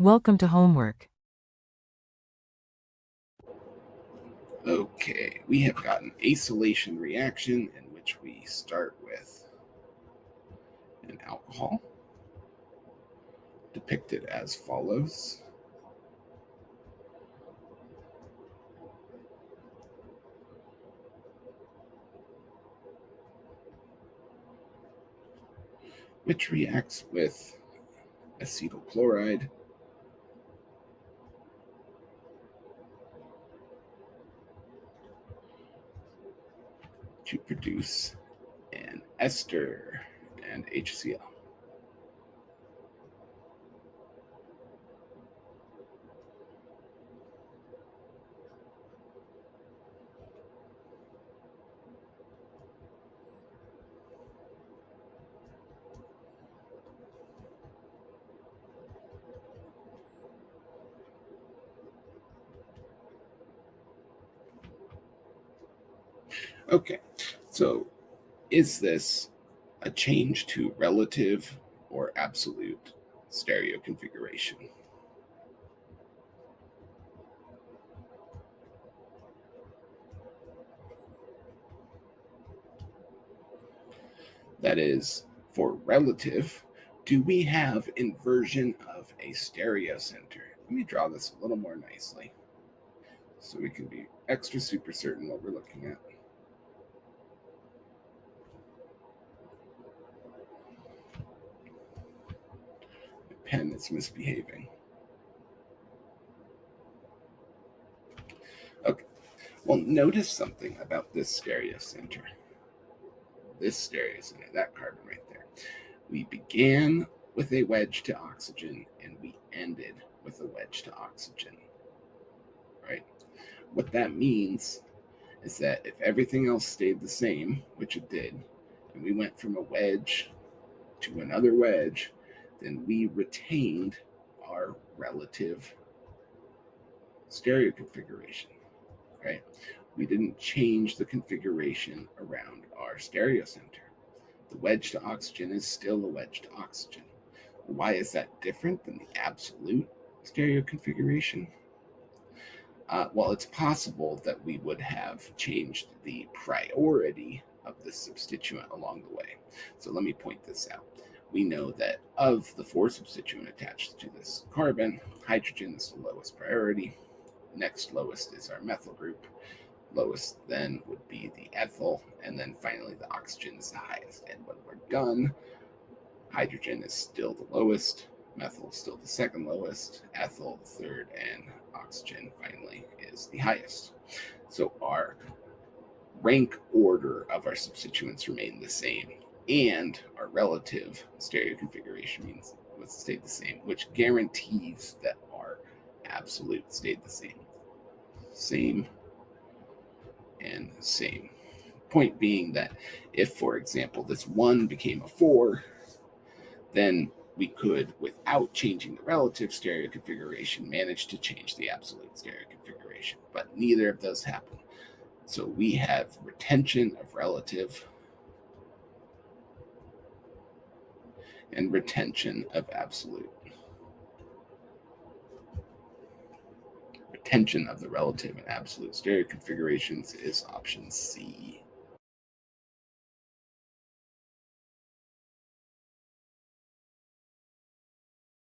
Welcome to homework. Okay, we have got an acylation reaction in which we start with an alcohol depicted as follows. Which reacts with acetyl chloride to produce an ester and HCl. Okay, so is this a change to relative or absolute stereo configuration? That is, for relative, do we have inversion of a stereocenter? Let me draw this a little more nicely so we can be extra super certain what we're looking at. The pen is misbehaving. Okay, well, notice something about this stereocenter. This stereocenter, that carbon right there. We began with a wedge to oxygen and we ended with a wedge to oxygen, right? What that means is that if everything else stayed the same, which it did, and we went from a wedge to another wedge, then we retained our relative stereo configuration, right? We didn't change the configuration around our stereocenter. The wedge to oxygen is still a wedge to oxygen. Why is that different than the absolute stereo configuration? Well, it's possible that we would have changed the priority of the substituent along the way. So let me point this out. We know that of the four substituent attached to this carbon, hydrogen is the lowest priority. Next lowest is our methyl group. Lowest then would be the ethyl, and then finally the oxygen is the highest. And when we're done, hydrogen is still the lowest, methyl is still the second lowest, ethyl the third, and oxygen finally is the highest. So our rank order of our substituents remain the same, and our relative stereo configuration means it stayed the same, which guarantees that our absolute stayed the same. Same and same. Point being that if, for example, this 1 became a 4, then we could, without changing the relative stereo configuration, manage to change the absolute stereo configuration. But neither of those happen. So we have retention of relative and retention of absolute. Retention of the relative and absolute stereo configurations is option C.